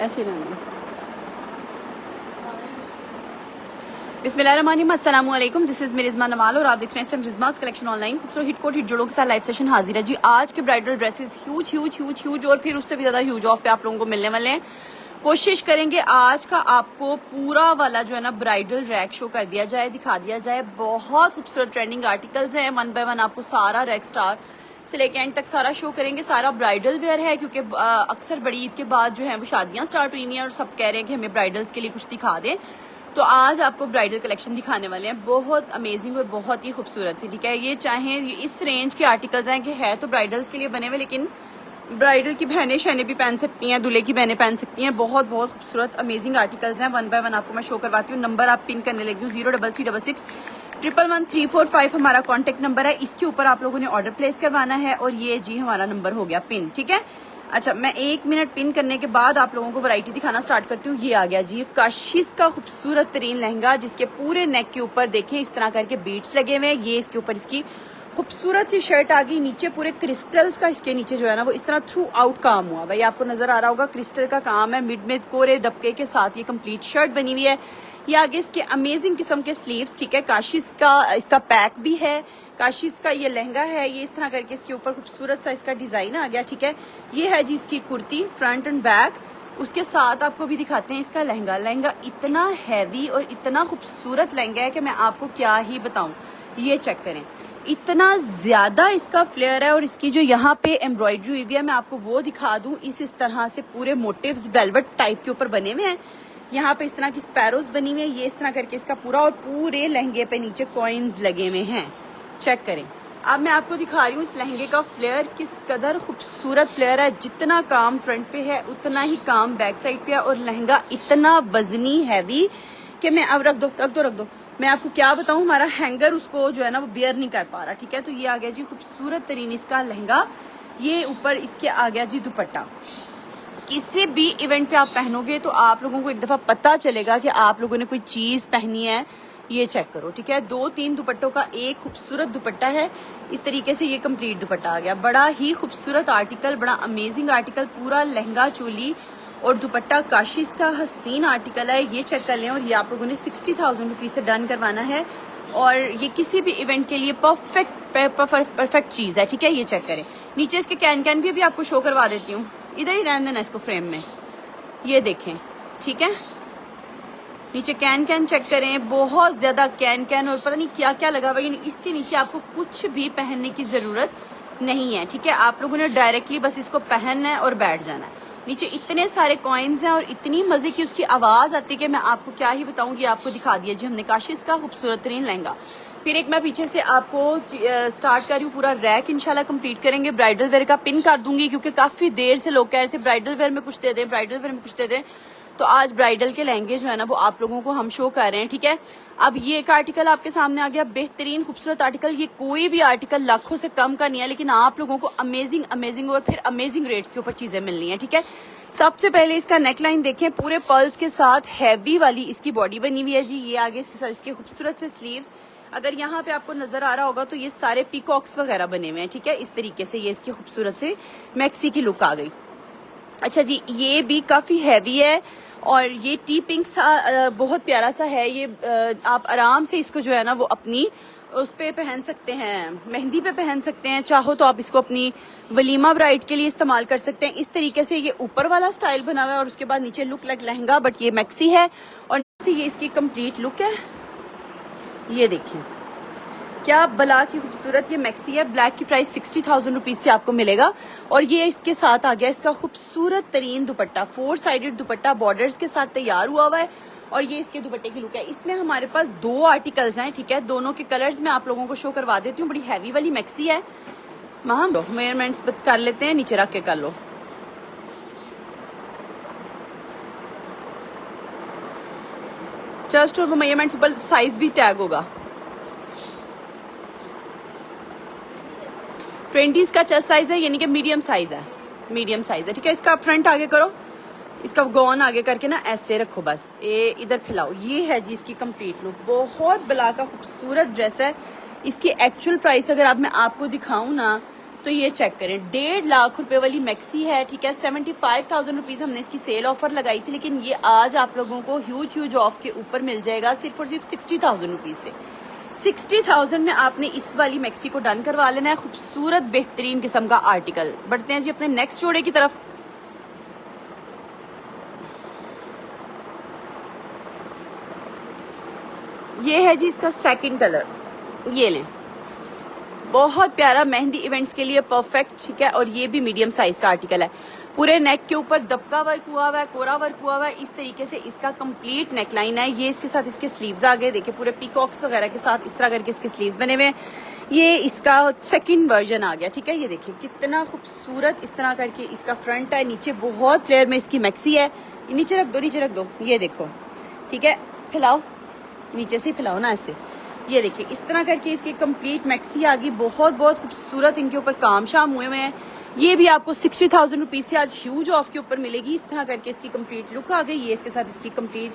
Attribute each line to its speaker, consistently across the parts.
Speaker 1: ऐसे रहना। बिस्मिल्लाहिर्रहमानिर्रहीम, अस्सलाम वालेकुम। दिस इज मेरी रिजमा नवाल और आप देख रहे हैं रिजमास कलेक्शन ऑनलाइन। खूबसूरत हिट कोट हिट जोड़ों के साथ लाइव सेशन हाजिर है जी। आज के bridal dresses huge huge huge huge और फिर उससे भी ज्यादा ह्यूज ऑफ पे आप लोगों को मिलने वाले हैं। कोशिश करेंगे आज का आपको पूरा वाला जो है ना ब्राइडल रैक शो कर दिया जाए, दिखा दिया जाए। बहुत खूबसूरत ट्रेंडिंग आर्टिकल्स हैं, वन बाय वन आपको सारा रैक स्टार से लेके एंड तक सारा शो करेंगे। सारा ब्राइडल वेयर है क्योंकि अक्सर बड़ी ईद के बाद जो है वो शादियां स्टार्ट हुई हैं और सब कह रहे हैं कि हमें ब्राइडल्स के लिए कुछ दिखा दें। तो आज आपको ब्राइडल कलेक्शन दिखाने वाले हैं, बहुत अमेजिंग और बहुत ही खूबसूरत सी। ठीक है, ये चाहे इस रेंज के आर्टिकल्स हैं कि है तो ब्राइडल्स के लिए बने हुए, लेकिन ब्राइडल की बहनें शहनें भी पहन सकती हैं, दूल्हे की बहनें पहन सकती हैं। बहुत बहुत खूबसूरत अमेजिंग आर्टिकल्स हैं। वन बाय वन आपको मैं शो करवाती हूँ। नंबर आप पिन करने लगी हूँ 03366111345 हमारा कॉन्टेक्ट नंबर है। इसके ऊपर आप लोगों ने ऑर्डर प्लेस करवाना है और ये जी हमारा नंबर हो गया पिन। ठीक है, अच्छा मैं 1 मिनट पिन करने के बाद आप लोगों को वैरायटी दिखाना स्टार्ट करती हूँ। ये आ गया जी काशिश का खूबसूरत तरीन लहंगा, जिसके पूरे नेक के ऊपर देखें इस तरह करके बीट्स लगे हुए हैं। ये इसके ऊपर इसकी खूबसूरत सी शर्ट आ गई। नीचे पूरे क्रिस्टल्स का इसके नीचे जो है ना वो इस तरह थ्रू आउट काम हुआ भाई, आपको नजर आ रहा होगा क्रिस्टल का काम है। मिड में कोरे दबके के साथ ये कंप्लीट शर्ट बनी हुई है। ये आगे इसके अमेजिंग किस्म के स्लीव्स। ठीक है, काशिश का इसका पैक भी है। काशिश का ये लहंगा है, ये इस तरह करके इसके ऊपर खूबसूरत सा इसका डिजाइन आ गया। ठीक है, ये है जी इसकी कुर्ती फ्रंट एंड बैक। उसके साथ आपको भी दिखाते हैं इसका लहंगा। लहंगा इतना हैवी और इतना खूबसूरत लहंगा है कि मैं आपको क्या ही बताऊं। ये चेक करें, इतना ज्यादा इसका फ्लेयर है और इसकी जो यहाँ पे एम्ब्रॉयडरी हुई है मैं आपको वो दिखा दूं। इस तरह से पूरे मोटिव्स वेलवेट टाइप के ऊपर बने हुए हैं। यहाँ पे इस तरह की स्पैरोज बनी हुई है। ये इस तरह करके इसका पूरा और पूरे लहंगे पे नीचे कॉइन्स लगे हुए हैं। चेक करें, अब मैं आपको दिखा रही हूँ इस लहंगे का फ्लेयर, किस कदर खूबसूरत फ्लेयर है। जितना काम फ्रंट पे है उतना ही काम बैक साइड पे है और लहंगा इतना वजनी हैवी कि मैं अब रख दो मैं आपको क्या बताऊं, हमारा हैंगर उसको जो है ना वो बियर नहीं कर पा रहा। ठीक है, तो ये आ गया जी खूबसूरत तरीन इसका लहंगा। ये ऊपर इसके आ गया जी दुपट्टा। किसी भी इवेंट पे आप पहनोगे तो आप लोगों को एक दफा पता चलेगा कि आप लोगों ने कोई चीज पहनी है। ये चेक करो। ठीक है, 2-3 दुपट्टों का एक खूबसूरत दुपट्टा है। इस तरीके से ये कंप्लीट दुपट्टा आ गया। बड़ा ही खूबसूरत आर्टिकल, बड़ा अमेजिंग आर्टिकल। पूरा लहंगा चोली और दुपट्टा काशिश का हसीन आर्टिकल है। ये चेक कर लें और ये आप लोगों ने 60,000 रुपीज से डन करवाना है और ये किसी भी इवेंट के लिए परफेक्ट चीज है। ठीक है, ये चेक करें। नीचे इसके कैन भी आपको शो करवा देती हूँ। इधर ही रहने देना इसको फ्रेम में। ये देखें, ठीक है, नीचे कैन चेक करें। बहुत ज्यादा कैन और पता नहीं क्या क्या लगा हुआ है। इसके नीचे आपको कुछ भी पहनने की जरूरत नहीं है। ठीक है, आप लोगों ने डायरेक्टली बस इसको पहनना है और बैठ जाना है। नीचे इतने सारे कॉइन्स हैं और इतनी मजे की उसकी आवाज आती है कि मैं आपको क्या ही बताऊं। ये आपको दिखा दिया जी हमने काशिश का खूबसूरत तरीन लहंगा। फिर एक मैं पीछे से आपको स्टार्ट कर रही हूँ। पूरा रैक इंशाल्लाह कंप्लीट करेंगे। ब्राइडल वेयर का पिन कर दूंगी क्योंकि काफी देर से लोग कह रहे थे ब्राइडल वेयर में कुछ दे दें, ब्राइडल वेयर में कुछ दे दें। तो आज ब्राइडल के लहंगे जो है ना वो आप लोगों को हम शो कर रहे हैं। ठीक है, अब ये एक आर्टिकल आपके सामने आ गया, बेहतरीन खूबसूरत आर्टिकल। ये कोई भी आर्टिकल लाखों से कम का नहीं है, लेकिन आप लोगों को अमेजिंग और फिर अमेजिंग रेट्स के ऊपर चीजें मिलनी है। ठीक है, सबसे पहले इसका नेकलाइन देखें, पूरे पर्ल्स के साथ हैवी वाली इसकी बॉडी बनी हुई है जी। ये आगे इसके साथ इसके खूबसूरत से स्लीव्स। अगर यहाँ पे आपको नजर आ रहा होगा तो ये सारे पीकॉक्स वगैरह बने हुए हैं। ठीक है, इस तरीके से ये इसकी खूबसूरत से मैक्सी की लुक आ गई। अच्छा जी, ये भी काफी हैवी है और ये टी पिंक सा बहुत प्यारा सा है। ये आप आराम से इसको जो है ना वो अपनी उस पे पहन सकते हैं, मेहंदी पे पहन सकते हैं। चाहो तो आप इसको अपनी वलीमा ब्राइड के लिए इस्तेमाल कर सकते हैं। इस तरीके से ये ऊपर वाला स्टाइल बना हुआ है और उसके बाद नीचे लुक लाइक लहंगा, बट ये मैक्सी है और ये इसकी कंप्लीट लुक है। ये देखिए क्या बला की खूबसूरत ये मैक्सी है। ब्लैक की प्राइस 60,000 रुपीज से आपको मिलेगा और ये इसके साथ आ गया इसका खूबसूरत तरीन दुपट्टा। 4 साइडेड दुपट्टा बॉर्डर्स के साथ तैयार हुआ हुआ है और ये इसके दुपट्टे की लुक है। इसमें हमारे पास 2 आर्टिकल्स हैं। ठीक है, दोनों के कलर्स मैं आप लोगों को शो करवा देती हूँ। बड़ी हैवी वाली मैक्सी है। मेजरमेंट्स कर लेते हैं, नीचे रख के कर लो। चेस्ट और मेजरमेंट्स ऊपर साइज भी टैग होगा। 20s का चेस्ट साइज है, यानी कि मीडियम साइज है। ठीक है, इसका फ्रंट आगे करो, इसका गॉन आगे करके ना ऐसे रखो, बस ये इधर फैलाओ। ये है जी इसकी कंप्लीट लुक। बहुत बला का खूबसूरत ड्रेस है। इसकी एक्चुअल प्राइस अगर मैं आपको दिखाऊं ना तो ये चेक करें, 1.5 लाख रुपए वाली मैक्सी है, ठीक है। 75,000 रुपीज हमने इसकी सेल ऑफर लगाई थी, लेकिन ये आज आप लोगों को ह्यूज ऑफ के ऊपर मिल जाएगा सिर्फ और सिर्फ 60,000 रुपीज से। 60,000 में आपने इस वाली मैक्सी को डन करवा लेना है। खूबसूरत बेहतरीन किस्म का आर्टिकल। बढ़ते हैं जी अपने नेक्स्ट जोड़े की तरफ। ये है जी इसका सेकंड कलर, ये लें, बहुत प्यारा मेहंदी इवेंट्स के लिए परफेक्ट, ठीक है। और ये भी मीडियम साइज का आर्टिकल है। पूरे नेक के ऊपर दबका वर्क हुआ हुआ है, कोरा वर्क हुआ हुआ है, इस तरीके से इसका कंप्लीट नेक लाइन है। ये इसके साथ इसके स्लीव्स आ गए, देखिए पूरे पीकॉक्स वगैरह के साथ इस तरह करके इसके स्लीव्स बने हुए हैं। ये इसका सेकंड वर्जन आ गया, ठीक है। ये देखिए कितना खूबसूरत इस तरह करके इसका फ्रंट है। नीचे बहुत फ्लेयर में इसकी मैक्सी है। ये नीचे रख दो, नीचे रख दो, ये देखो, ठीक है। फैलाओ, नीचे से फैलाओ ना ऐसे। ये देखिए इस तरह करके इसकी कंप्लीट मैक्सी आ गई। बहुत खूबसूरत इनके ऊपर काम शाम हुए हुए हैं। ये भी आपको 60,000 रुपीज से आज ह्यूज ऑफ के ऊपर मिलेगी। इस तरह करके इसकी कंप्लीट लुक आ गई। ये इसके साथ इसकी कंप्लीट,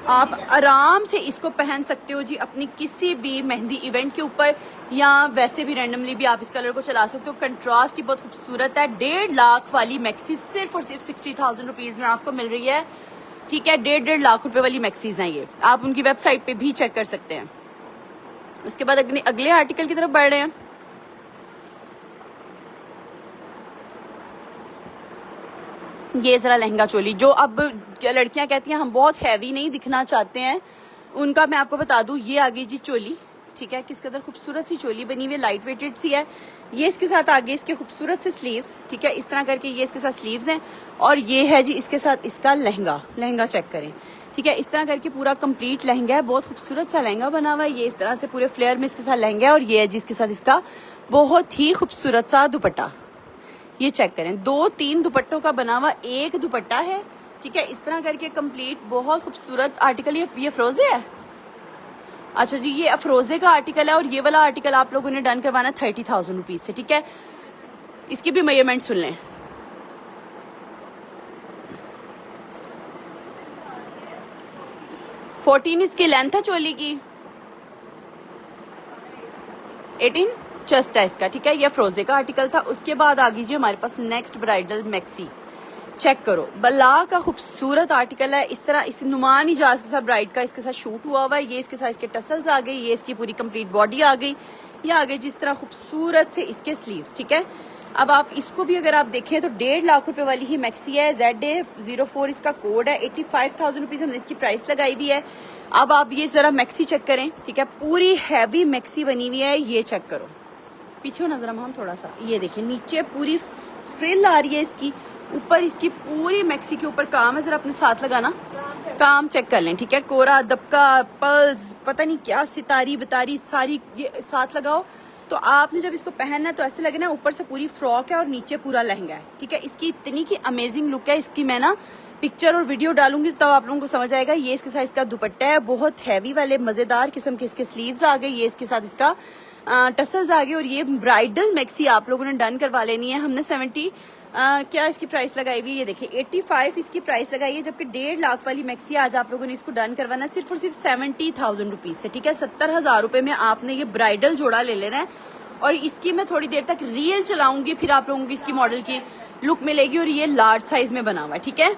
Speaker 1: आप आराम से इसको पहन सकते हो जी अपनी किसी भी मेहंदी इवेंट के ऊपर, या वैसे भी रैंडमली भी आप इस कलर को चला सकते हो। कंट्रास्ट ही बहुत खूबसूरत है। 1.5 लाख वाली मैक्सी सिर्फ और सिर्फ 60,000 रुपीज में आपको मिल रही है, ठीक है। 1.5 लाख रुपए वाली मैक्सीज हैं ये, आप उनकी वेबसाइट पे भी चेक कर सकते हैं। उसके बाद अगले आर्टिकल की तरफ बढ़ रहे हैं। ये जरा लहंगा चोली, जो अब लड़कियां कहती हैं हम बहुत हैवी नहीं दिखना चाहते हैं, उनका मैं आपको बता दूं, ये आ गई जी चोली, ठीक है। किस कदर खूबसूरत सी चोली बनी हुई है, लाइट वेटेड सी है। ये इसके साथ आगे इसके खूबसूरत से स्लीव्स, ठीक है। इस तरह करके ये इसके साथ स्लीव्स हैं। और ये है जी इसके साथ इसका लहंगा चेक करें, ठीक है। इस तरह करके पूरा कंप्लीट लहंगा है। बहुत खूबसूरत सा लहंगा बना हुआ है। ये इस तरह से पूरे फ्लेयर में इसके साथ लहंगा है। और ये है जी इसके साथ इसका बहुत ही खूबसूरत सा दुपट्टा, ये चेक करें। 2-3 दुपट्टों का बना हुआ एक दुपट्टा है, ठीक है। इस तरह करके कंप्लीट बहुत खूबसूरत आर्टिकल। ये फरोजे है, अच्छा जी, ये अफरोजे का आर्टिकल है। और ये वाला आर्टिकल आप लोगों ने डन करवाना 30,000 रुपीज से, ठीक है। इसकी भी मेजरमेंट सुन लें। फोर्टीन इसकी लेंथ है चोली की, 18 चेस्ट है इसका, ठीक है। ये अफरोजे का आर्टिकल था। उसके बाद आ गई जी हमारे पास नेक्स्ट ब्राइडल मैक्सी। चेक करो, बला का खूबसूरत आर्टिकल है। इस तरह इस नुमान इजाज के साथ ब्राइड का इसके साथ शूट हुआ हुआ है। ये इसके साथ इसके टसल्स आ गई। ये इसकी पूरी कंप्लीट बॉडी आ गई। ये आ गई जिस तरह खूबसूरत से इसके स्लीव्स, ठीक है। अब आप इसको भी अगर आप देखें तो 1.5 लाख रुपए वाली ही मैक्सी है। ZA04 इसका कोड है। 85,000 रुपीज हमने इसकी प्राइस लगाई हुई है। अब आप ये जरा मैक्सी चेक करें, ठीक है। पूरी हैवी मैक्सी बनी हुई है। ये चेक करो, पीछे नजर हम थोड़ा सा, ये देखिए नीचे पूरी फ्रिल आ रही है इसकी, ऊपर इसकी पूरी मैक्सी के ऊपर काम है। जरा अपने साथ लगाना, काम चेक कर लें, ठीक है। कोरा, दबका, पल्स, पता नहीं क्या, सितारी बितारी सारी ये साथ लगाओ। तो आपने जब इसको पहनना है तो ऐसे लगना है ऊपर से पूरी फ्रॉक है और नीचे पूरा लहंगा है, ठीक है। इसकी इतनी की अमेजिंग लुक है। इसकी मैं ना पिक्चर और वीडियो डालूंगी तब आप लोगों को समझ आएगा। ये इसके साथ इसका दुपट्टा है, बहुत हैवी वाले मजेदार किस्म के इसके स्लीव्स आ गए। ये इसके साथ इसका टसल्स आ गए। और ये ब्राइडल मैक्सी आप लोगों ने डन करवा लेनी है। हमने 70 क्या इसकी प्राइस लगाई हुई, ये देखिए 85 इसकी प्राइस लगाई है। जबकि 1.5 लाख वाली मैक्सी आज आप लोगों ने इसको डन करवाना सिर्फ और सिर्फ 70,000 रुपीज से, ठीक है। 70,000 रुपए में आपने ये ब्राइडल जोड़ा ले लेना है। और इसकी मैं थोड़ी देर तक रील चलाऊंगी, फिर आप लोगों को इसकी मॉडल की लुक मिलेगी। और ये लार्ज साइज में बना हुआ है, ठीक है।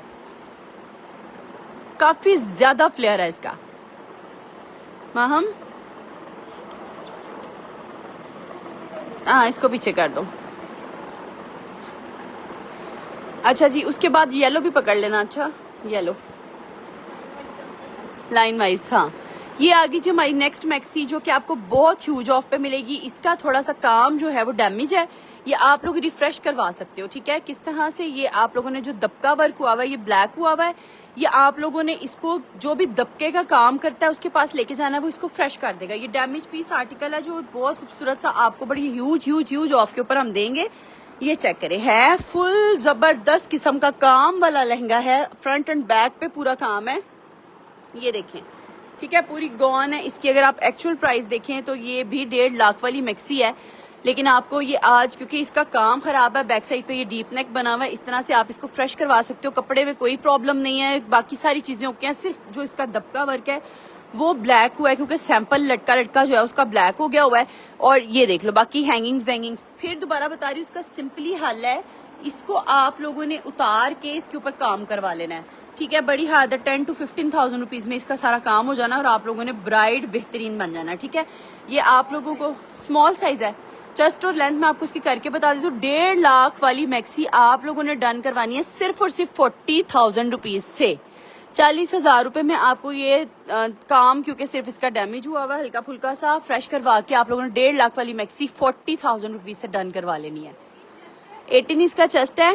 Speaker 1: काफी ज्यादा फ्लेयर है इसका। हम हाँ, इसको पीछे कर दो। अच्छा जी, उसके बाद येलो भी पकड़ लेना। अच्छा, येलो लाइन वाइज, हाँ। ये आ गई जी हमारी नेक्स्ट मैक्सी, जो कि आपको बहुत ह्यूज ऑफ पे मिलेगी। इसका थोड़ा सा काम जो है वो डैमेज है, ये आप लोग रिफ्रेश करवा सकते हो, ठीक है। किस तरह से, ये आप लोगों ने जो दबका वर्क हुआ हुआ है, ये ब्लैक हुआ हुआ है, ये आप लोगों ने इसको जो भी दबके का काम करता है उसके पास लेके जाना है, वो इसको फ्रेश कर देगा। ये डैमेज पीस आर्टिकल है जो बहुत खूबसूरत सा आपको बड़ी ह्यूज ऑफ के ऊपर हम देंगे। ये चेक करें, है फुल जबरदस्त किस्म का काम वाला लहंगा है। फ्रंट एंड बैक पे पूरा काम है, ये देखें, ठीक है। पूरी गॉन है। इसकी अगर आप एक्चुअल प्राइस देखें तो ये भी 1.5 लाख वाली मैक्सी है। लेकिन आपको ये आज, क्योंकि इसका काम खराब है, बैक साइड पे ये डीप नेक बना हुआ है, इस तरह से आप इसको फ्रेश करवा सकते हो। कपड़े में कोई प्रॉब्लम नहीं है, बाकी सारी चीजें ओके हैं। सिर्फ जो इसका दबका वर्क है वो ब्लैक हुआ है क्योंकि सैंपल लटका लटका जो है उसका ब्लैक हो गया हुआ है। और ये देख लो बाकी हैंगिंग्स वैंगिंग्स। फिर दोबारा बता रही हूँ, उसका सिंपली हल है, इसको आप लोगों ने उतार के इसके ऊपर काम करवा लेना है, ठीक है। बड़ी हाथ 10 to 15,000 रुपीज में इसका सारा काम हो जाना और आप लोगों ने ब्राइड बेहतरीन बन जाना, ठीक है। ये आप लोगों को स्मॉल साइज है, चेस्ट और लेंथ में आपको इसकी करके बता देती हूँ। 1.5 लाख वाली मैक्सी आप लोगों ने डन करवानी है सिर्फ और सिर्फ 40,000 रुपीज से। 40,000 रुपए में आपको ये काम, क्योंकि सिर्फ इसका डैमेज हुआ हुआ हल्का फुल्का सा, फ्रेश करवा के आप लोगों ने 1.5 लाख वाली मैक्सी 40,000 रुपीज से डन करवा लेनी है। 18 इसका चेस्ट है,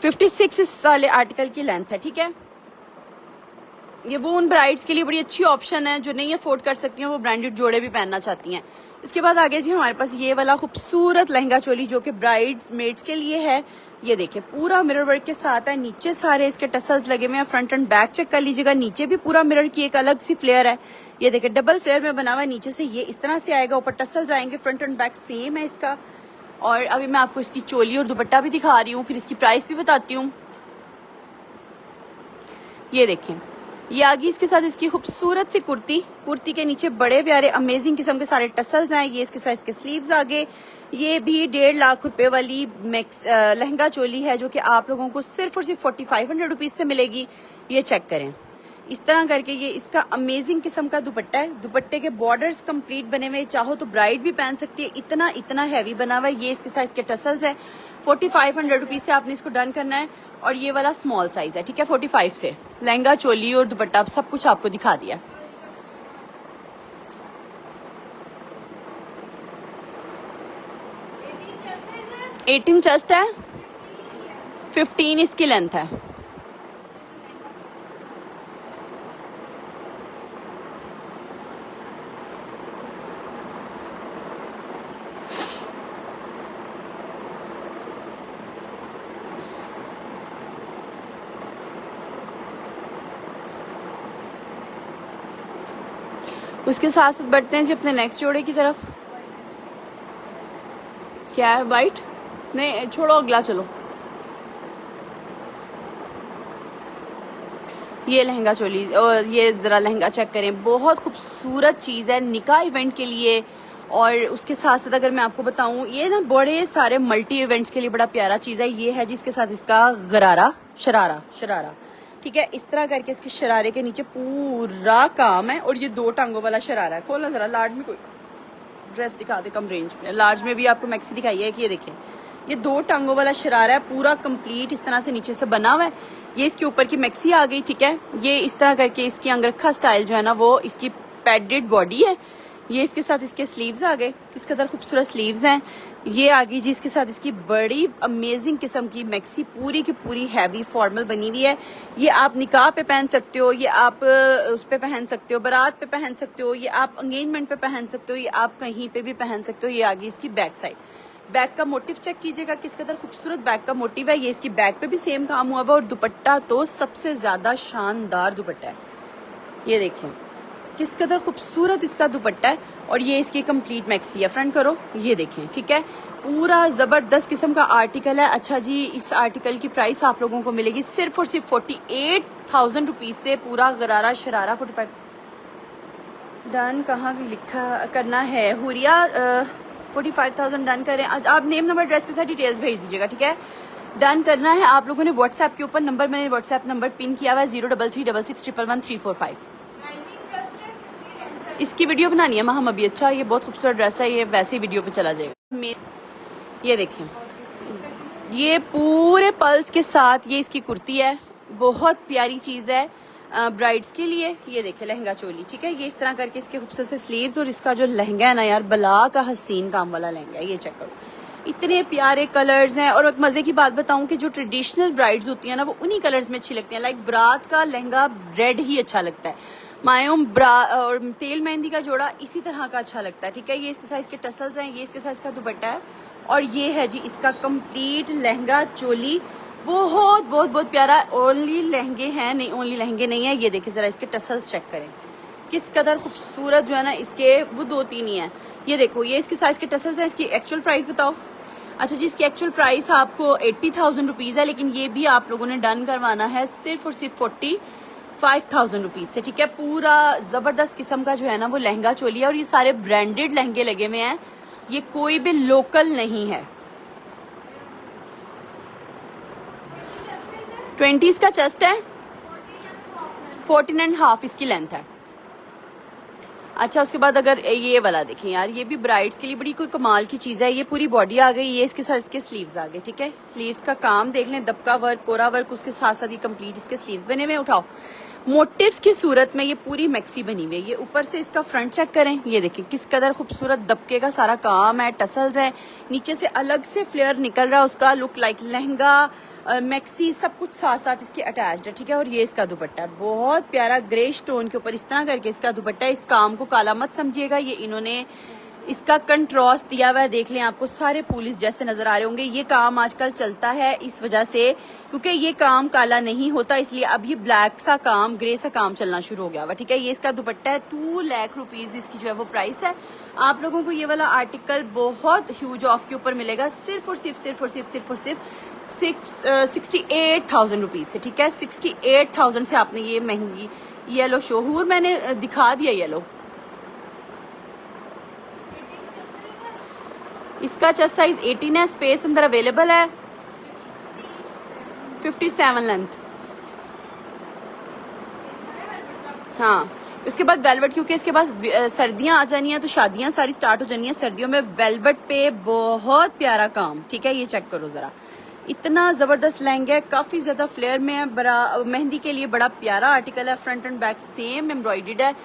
Speaker 1: 56 इस वाले आर्टिकल की लेंथ है, ठीक है। ये वो उन ब्राइड्स के लिए बड़ी अच्छी ऑप्शन है जो नहीं अफोर्ड कर सकती हैं, वो ब्रांडेड जोड़े भी पहनना चाहती हैं। इसके बाद आगे जी हमारे पास ये वाला खूबसूरत लहंगा चोली जो कि ब्राइड्स मेड्स के लिए है। ये देखिए पूरा मिरर वर्क के साथ है, नीचे सारे इसके टसल्स लगे हुए हैं, फ्रंट एंड बैक चेक कर लीजिएगा, नीचे भी पूरा मिरर की एक अलग सी फ्लेयर है। ये देखिए डबल फ्लेयर में बना हुआ है, नीचे से ये इस तरह से आएगा, ऊपर टसल्स आएंगे, फ्रंट एंड बैक सेम है इसका। और अभी मैं आपको इसकी चोली और दुपट्टा भी दिखा रही हूँ, फिर इसकी प्राइस भी बताती हूँ। ये देखें, ये आगे इसके साथ इसकी खूबसूरत सी कुर्ती के नीचे बड़े प्यारे अमेजिंग किस्म के सारे टसल्स हैं। ये इसके साथ इसके स्लीव्स आगे। ये भी 1.5 लाख रुपए वाली लहंगा चोली है जो कि आप लोगों को सिर्फ और सिर्फ 4500 रुपीज से मिलेगी। ये चेक करें, इस तरह करके ये इसका अमेजिंग किस्म का दुपट्टा है। दुपट्टे के बॉर्डर्स कंप्लीट बने हुए, चाहो तो ब्राइड भी पहन सकती है, इतना इतना हैवी बना हुआ है। ये इसके साथ इसके टसल्स है। 4500 रुपीज से आपने इसको डन करना है। और ये वाला स्मॉल साइज है, ठीक है, 45 से। लहंगा चोली और दुपट्टा सब कुछ आपको दिखा दिया। एटीन चेस्ट है, 15 इसकी लेंथ है। उसके साथ साथ बढ़ते हैं जी अपने नेक्स्ट जोड़े की तरफ। क्या है, वाइट? नहीं छोड़ो, अगला चलो। ये लहंगा चोली, और ये जरा लहंगा चेक करें, बहुत खूबसूरत चीज है निकाह इवेंट के लिए। और उसके साथ साथ अगर मैं आपको बताऊं, ये ना बड़े सारे मल्टी इवेंट्स के लिए बड़ा प्यारा चीज है। ये है जिसके साथ इसका गरारा शरारा, ठीक है। इस तरह करके इसके शरारे के नीचे पूरा काम है। और ये 2 टांगों वाला शरारा है। खोलना जरा, लार्ज में कोई ड्रेस दिखा दे कम रेंज में। लार्ज में भी आपको मैक्सी दिखाई है कि ये देखें, ये 2 टांगों वाला शरारा है, पूरा कंप्लीट इस तरह से नीचे से बना हुआ है। ये इसके ऊपर की मैक्सी आ गई, ठीक है। ये इस तरह करके इसकी अंगरखा स्टाइल जो है ना, वो इसकी पैडेड बॉडी है। ये इसके साथ इसके स्लीव्स आ गए, किस कदर खूबसूरत स्लीव्स हैं। ये आ गई जी इसके साथ इसकी बड़ी अमेजिंग किस्म की मैक्सी, पूरी की पूरी हैवी फॉर्मल बनी हुई है। ये आप निकाह पे पहन सकते हो, ये आप उस पे पहन सकते हो, बारात पे पहन सकते हो, ये आप एंगेजमेंट पे पहन सकते हो, ये आप कहीं पे भी पहन सकते हो। ये आ गई इसकी बैक साइड। बैक का मोटिव चेक कीजिएगा किस कदर खूबसूरत बैक का मोटिव है। ये इसकी बैक पे भी सेम काम हुआ हुआ। और दुपट्टा तो सबसे ज्यादा शानदार दुपट्टा है। ये देखें किस कदर खूबसूरत इसका दुपट्टा है। और ये इसकी कंप्लीट मैक्सी है। फ्रंट करो, ये देखें, ठीक है, पूरा जबरदस्त किस्म का आर्टिकल है। अच्छा जी, इस आर्टिकल की प्राइस आप लोगों को मिलेगी सिर्फ और सिर्फ 48,000 रुपीज से। पूरा गरारा शरारा 45 डन कहाँ लिखा करना है हुरिया, 45,000 डन करें। आप नेम नंबर एड्रेस के साथ डिटेल्स भेज दीजिएगा, ठीक है। डन करना है आप लोगों ने व्हाट्सएप के ऊपर नंबर, मैंने व्हाट्सएप नंबर पिन किया हुआ है 0336611345। इसकी वीडियो बनानी है हम अभी। अच्छा, ये बहुत खूबसूरत ड्रेस है, ये वैसे ही वीडियो पे चला जाएगा। ये देखें, ये पूरे पल्स के साथ ये इसकी कुर्ती है, बहुत प्यारी चीज है ब्राइड्स के लिए। ये देखें लहंगा चोली, ठीक है। ये इस तरह करके इसके खूबसूरत से स्लीव्स। और इसका जो लहंगा है ना यार, बला का हसीन काम वाला लहंगा है। ये चेक करो, इतने प्यारे कलर्स हैं। और एक मजे की बात बताऊं कि जो ट्रेडिशनल ब्राइड्स होती हैं ना, वो उन्हीं कलर्स में अच्छी लगती हैं। लाइक बारात का लहंगा रेड ही अच्छा लगता है, मायूम और तेल मेहंदी का जोड़ा इसी तरह का अच्छा लगता है, ठीक है। ये इसके साथ इसके टसल्स हैं, ये इसके साथ इसका दुपट्टा है। और ये है जी इसका कंप्लीट लहंगा चोली, बहुत बहुत बहुत प्यारा। ओनली लहंगे हैं नहीं, ओनली लहंगे नहीं है। ये देखिए जरा इसके टसल्स चेक करें, किस कदर खूबसूरत जो है ना इसके, वो 2-3 ही हैं। ये देखो, ये इसके साथ इसके टसल्स हैं। इसकी एक्चुअल प्राइस बताओ। अच्छा जी, इसकी एक्चुअल प्राइस आपको 80,000 रुपीज है, लेकिन ये भी आप लोगों ने डन करवाना है सिर्फ और सिर्फ 5000 रुपीज से, ठीक है। पूरा जबरदस्त किस्म का जो है ना वो लहंगा चोली है और ये सारे ब्रांडेड लहंगे लगे हुए हैं, ये कोई भी लोकल नहीं है। 20s का चेस्ट है, 14.5 इसकी लेंथ है। अच्छा, उसके बाद अगर ये वाला देखें यार, ये भी ब्राइड्स के लिए बड़ी कोई कमाल की चीज है। ये पूरी बॉडी आ गई, ये इसके साथ इसके स्लीव्स आ गए, ठीक है। स्लीव्स का काम देख लें, दबका वर्क, कोरा वर्क, उसके साथ साथ ये कंप्लीट इसके स्लीव्स बने हुए। उठाओ, मोटिव्स की सूरत में ये पूरी मैक्सी बनी हुई है। ये ऊपर से इसका फ्रंट चेक करें, ये देखिए किस कदर खूबसूरत दबके का सारा काम है, टसल्स है, नीचे से अलग से फ्लेयर निकल रहा है उसका, लुक लाइक लहंगा, मैक्सी सब कुछ साथ साथ इसके अटैच्ड है, ठीक है। और ये इसका दुपट्टा है, बहुत प्यारा ग्रे स्टोन के ऊपर इस तरह करके इसका दुपट्टा है। इस काम को काला मत समझिएगा, ये इन्होंने इसका कंट्रास्ट दिया हुआ है, देख लें, आपको सारे फूल इस जैसे नजर आ रहे होंगे। ये काम आजकल चलता है इस वजह से क्योंकि ये काम काला नहीं होता, इसलिए अब ये ब्लैक सा काम, ग्रे सा काम चलना शुरू हो गया हुआ, ठीक है। ये इसका दुपट्टा है, 2 लाख रुपीज इसकी जो है वो प्राइस है। आप लोगों को ये वाला आर्टिकल बहुत ह्यूज ऑफ के ऊपर मिलेगा, सिर्फ और सिर्फ 68,000 रुपीज से, ठीक है। 68,000 से आपने ये महंगी येलो शोहूर मैंने दिखा दिया। येलो इसका चेस्ट साइज 18 है, स्पेस अंदर अवेलेबल है, 57 लेंथ। हाँ, उसके बाद वेलवेट, क्योंकि इसके पास सर्दियां आ जानी है तो शादियां सारी स्टार्ट हो जानी है, सर्दियों में वेलवेट पे बहुत प्यारा काम, ठीक है। ये चेक करो जरा, इतना जबरदस्त लहंगा है, काफी ज्यादा फ्लेयर में है, बड़ा मेहंदी के लिए बड़ा प्यारा आर्टिकल है। Front end back same embroidered है,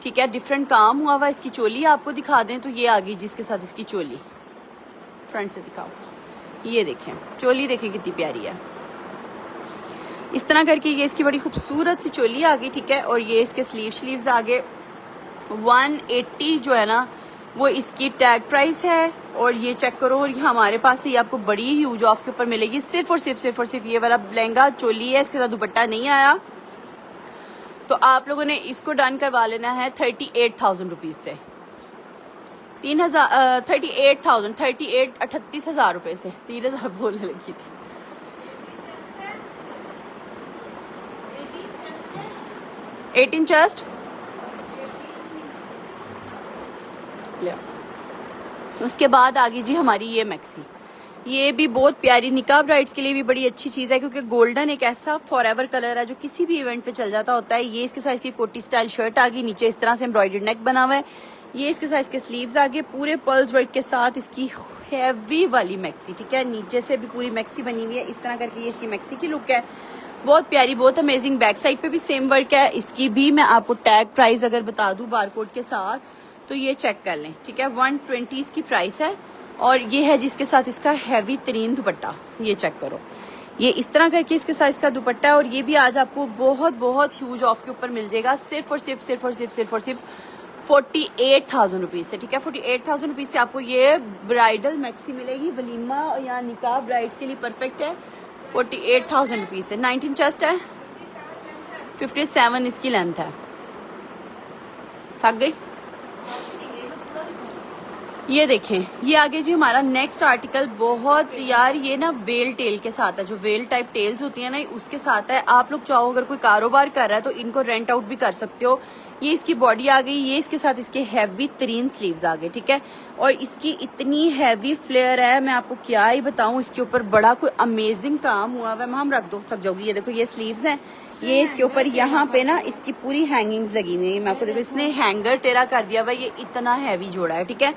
Speaker 1: ठीक है। डिफरेंट काम हुआ हुआ। इसकी चोली आपको दिखा दें तो ये आ गई जिसके साथ इसकी चोली, फ्रंट से दिखाओ, ये देखें चोली, देखें कितनी प्यारी है। इस तरह करके ये इसकी बड़ी खूबसूरत सी चोली आ गई, ठीक है। और ये इसके स्लीव्स आगे 180 जो है ना वो इसकी टैग प्राइस है। और ये चेक करो, और ये हमारे पास ही आपको बड़ी ह्यूज ऑफ के ऊपर मिलेगी, सिर्फ और सिर्फ ये वाला लहंगा चोली है, इसके साथ दुपट्टा नहीं आया। तो आप लोगों ने इसको डन करवा लेना है 38,000 रुपीज से, 38,000 रुपए से, 3,000 बोलने लगी थी। 18 चेस्ट, उसके बाद आ गई जी हमारी ये मैक्सी। ये भी बहुत प्यारी, निकाह ब्राइड्स के लिए भी बड़ी अच्छी चीज है क्योंकि गोल्डन एक ऐसा फॉरएवर कलर है जो किसी भी इवेंट पे चल जाता होता है। ये इसके साइज की कोटी स्टाइल शर्ट आ गई, नीचे इस तरह से एम्ब्रॉयडर्ड नेक बना हुआ है। ये इसके साइज के स्लीव्स आ गए, पूरे पर्ल्स वर्क के साथ इसकी हैवी वाली मैक्सी, ठीक है। नीचे से भी पूरी मैक्सी बनी हुई है, इस तरह करके ये इसकी मैक्सी की लुक है, बहुत प्यारी, बहुत अमेजिंग। बैक साइड पे भी सेम वर्क है। इसकी भी मैं आपको टैग प्राइस अगर बता दूं बारकोड के साथ तो ये चेक कर लें, ठीक है। 120 इसकी प्राइस है। और ये है जिसके साथ इसका हैवी तरीन दुपट्टा, ये चेक करो, ये इस तरह करके इसके साथ इसका दुपट्टा है। और ये भी आज आपको बहुत बहुत ह्यूज ऑफ के ऊपर मिल जाएगा, सिर्फ और सिर्फ 48,000 रुपीज से, ठीक है। 48,000 रुपीज से आपको ये ब्राइडल मैक्सी मिलेगी, वलीमा या निकाह ब्राइड्स के लिए परफेक्ट है। 48,000 रुपीज से, 19 चेस्ट है, 57 इसकी लेंथ है। थक गई? ये देखें, ये आगे जी हमारा नेक्स्ट आर्टिकल, बहुत यार ये ना वेल टेल के साथ है, जो वेल टाइप टेल्स होती है ना उसके साथ है। आप लोग चाहो अगर कोई कारोबार कर रहा है तो इनको रेंट आउट भी कर सकते हो। ये इसकी बॉडी आ गई, ये इसके साथ इसके हैवी तरीन स्लीव्स आ गए, ठीक है। और इसकी इतनी हैवी फ्लेयर है, मैं आपको क्या ही बताऊं, इसके ऊपर बड़ा कोई अमेजिंग काम हुआ हुआ है। हम रख दो, थक जाओगी। ये देखो, ये स्लीव्स हैं, ये इसके ऊपर यहाँ पे ना इसकी पूरी हैंगिंग्स लगी हुई है। मैं आपको देखो, इसने हैंगर टेढ़ा कर दिया हुआ, ये इतना हैवी जोड़ा है, ठीक है।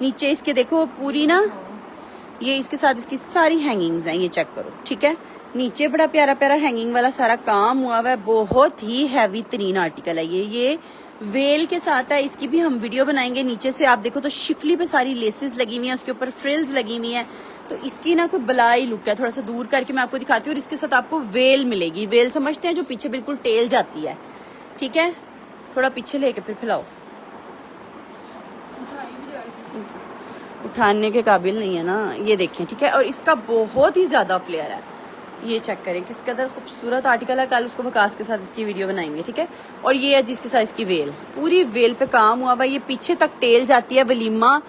Speaker 1: नीचे इसके देखो पूरी ना, ये इसके साथ इसकी सारी हैंगिंग्स हैं, ये चेक करो, ठीक है। नीचे बड़ा प्यारा प्यारा हैंगिंग वाला सारा काम हुआ हुआ है, बहुत ही हैवी तरीन आर्टिकल है ये वेल के साथ है। इसकी भी हम वीडियो बनाएंगे। नीचे से आप देखो तो शिफली पे सारी लेसेस लगी हुई हैं, उसके ऊपर फ्रिल्स लगी हुई हैं, तो इसकी ना कोई बलाई लुक है। थोड़ा सा दूर करके मैं आपको दिखाती हूँ। और इसके साथ आपको वेल मिलेगी, वेल समझते हैं जो पीछे बिल्कुल टेल जाती है, ठीक है। थोड़ा पीछे लेके फिर फैलाओ, उठाने के काबिल नहीं है ना, ये देखें, ठीक है। और इसका बहुत ही ज्यादा फ्लेयर है, ये चेक करें किस कदर खूबसूरत आर्टिकल है। कल उसको वकास के साथ इसकी वीडियो बनाएंगे, ठीक है। और ये है जिसके साथ इसकी वेल, पूरी वेल पे काम हुआ भाई, ये पीछे तक टेल जाती है, वलीमा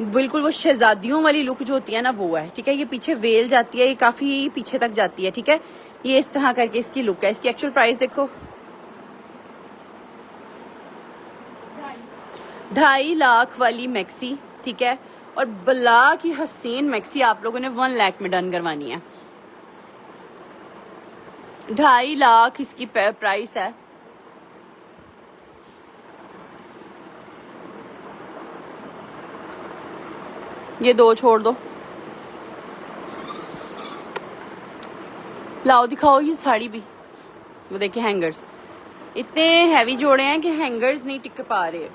Speaker 1: बिल्कुल वो शहजादियों वाली लुक जो होती है ना वो है, ठीक है। ये पीछे वेल जाती है, ये काफी पीछे तक जाती है, ठीक है। ये इस तरह करके इसकी लुक है। इसकी एक्चुअल प्राइस देखो, 2.5 लाख वाली मैक्सी, ठीक है, और बला की हसीन मैक्सी आप लोगों ने 1 लाख में डन करवानी है। 2.5 लाख इसकी प्राइस है। ये 2 छोड़ दो, लाओ दिखाओ ये साड़ी भी। वो देखिए हैंगर्स इतने हैवी जोड़े हैं कि हैंगर्स नहीं टिक पा रहे।